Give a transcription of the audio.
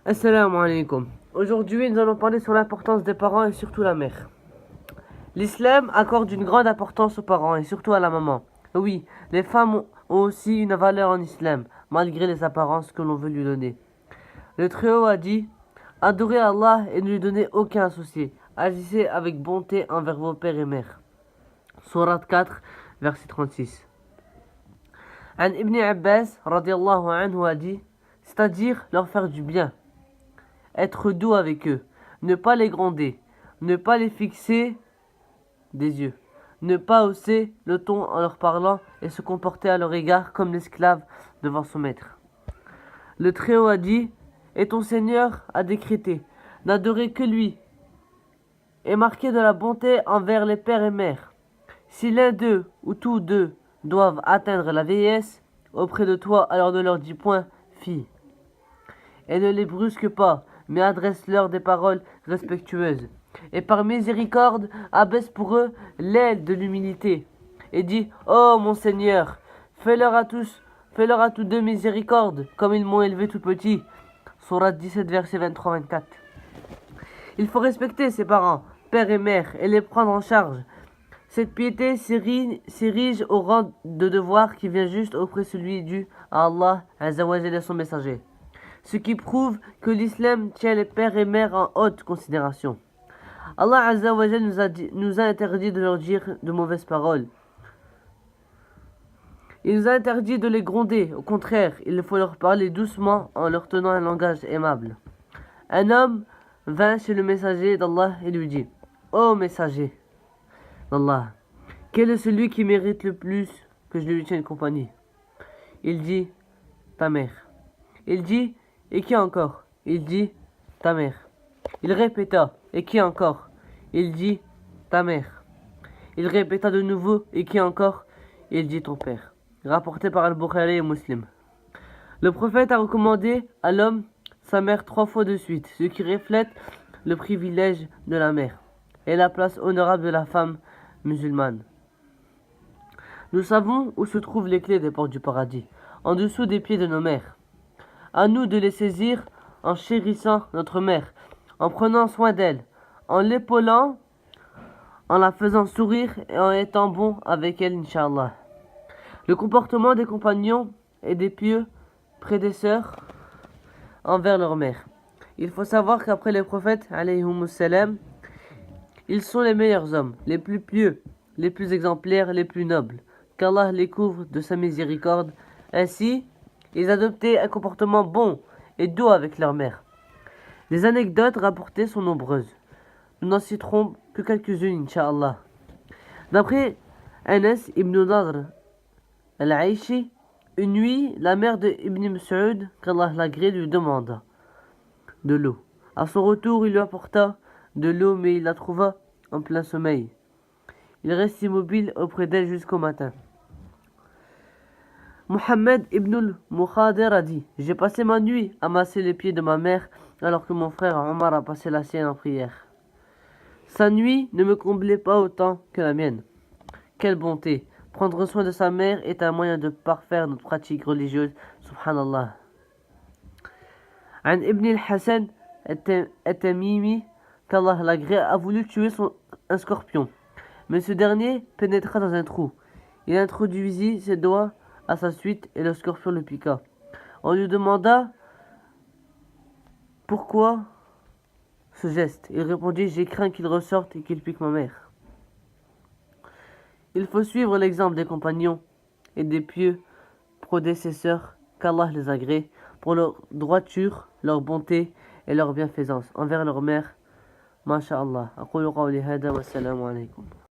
Assalamu alaikum. Aujourd'hui, nous allons parler sur l'importance des parents et surtout la mère. L'islam accorde une grande importance aux parents et surtout à la maman. Oui, les femmes ont aussi une valeur en islam, malgré les apparences que l'on veut lui donner. Le Très-Haut a dit: adorez Allah et ne lui donnez aucun associé. Agissez avec bonté envers vos pères et mères. Sourate 4, verset 36. Ibn Abbas radiallahu anhu a dit, c'est-à-dire leur faire du bien, être doux avec eux, ne pas les gronder, ne pas les fixer des yeux, ne pas hausser le ton en leur parlant et se comporter à leur égard comme l'esclave devant son maître. Le Très-Haut a dit, et ton Seigneur a décrété, n'adorer que lui, et marquer de la bonté envers les pères et mères. Si l'un d'eux ou tous deux doivent atteindre la vieillesse auprès de toi, alors ne leur dis point fille, et ne les brusque pas, mais adresse-leur des paroles respectueuses. Et par miséricorde, abaisse pour eux l'aile de l'humilité. Et dis, ô mon Seigneur, fais-leur à tous deux miséricorde, comme ils m'ont élevé tout petit. Sourate 17, verset 23-24. Il faut respecter ses parents, père et mère, et les prendre en charge. Cette piété s'érige au rang de devoir qui vient juste auprès de celui dû à Allah Azzawajal et son messager. Ce qui prouve que l'islam tient les pères et mères en haute considération. Allah Azzawajal nous a interdit de leur dire de mauvaises paroles. Il nous a interdit de les gronder. Au contraire, il faut leur parler doucement en leur tenant un langage aimable. Un homme vint chez le messager d'Allah et lui dit: ô messager d'Allah, quel est celui qui mérite le plus que je lui tienne compagnie? Il dit: ta mère. Il dit: et qui encore? Il dit: ta mère. Il répéta: et qui encore? Il dit: ta mère. Il répéta de nouveau: et qui encore? Il dit: ton père. Rapporté par Al-Bukhari et Muslim. Le prophète a recommandé à l'homme sa mère 3 fois de suite, ce qui reflète le privilège de la mère et la place honorable de la femme musulmane. Nous savons où se trouvent les clés des portes du paradis, en dessous des pieds de nos mères. À nous de les saisir en chérissant notre mère, en prenant soin d'elle, en l'épaulant, en la faisant sourire et en étant bon avec elle, Inch'Allah. Le comportement des compagnons et des pieux prédécesseurs envers leur mère. Il faut savoir qu'après les prophètes, alayhimussalam, ils sont les meilleurs hommes, les plus pieux, les plus exemplaires, les plus nobles. Qu'Allah les couvre de sa miséricorde. Ainsi, ils adoptaient un comportement bon et doux avec leur mère. Les anecdotes rapportées sont nombreuses. Nous n'en citerons que quelques-unes, Inch'Allah. D'après Anas ibn Nadr al-Aishi, une nuit, la mère de Ibn Mas'ud, qu'Allah l'agrée, lui demanda de l'eau. À son retour, il lui apporta de l'eau, mais il la trouva en plein sommeil. Il reste immobile auprès d'elle jusqu'au matin. Muhammad ibn al-Mukhadir a dit: j'ai passé ma nuit à masser les pieds de ma mère alors que mon frère Omar a passé la sienne en prière. Sa nuit ne me comblait pas autant que la mienne. Quelle bonté! Prendre soin de sa mère est un moyen de parfaire notre pratique religieuse. Subhanallah. Ibn al-Hassan al-Tamimi, qu'Allah l'agrée, a voulu tuer un scorpion. Mais ce dernier pénétra dans un trou. Il introduisit ses doigts à sa suite et le scorpion le piqua. On lui demanda pourquoi ce geste. Il répondit: j'ai craint qu'il ressorte et qu'il pique ma mère. Il faut suivre l'exemple des compagnons et des pieux prédécesseurs, qu'Allah les agrée, pour leur droiture, leur bonté et leur bienfaisance envers leur mère. Masha'Allah. Aqulu qawli hada wa assalamu alaykum.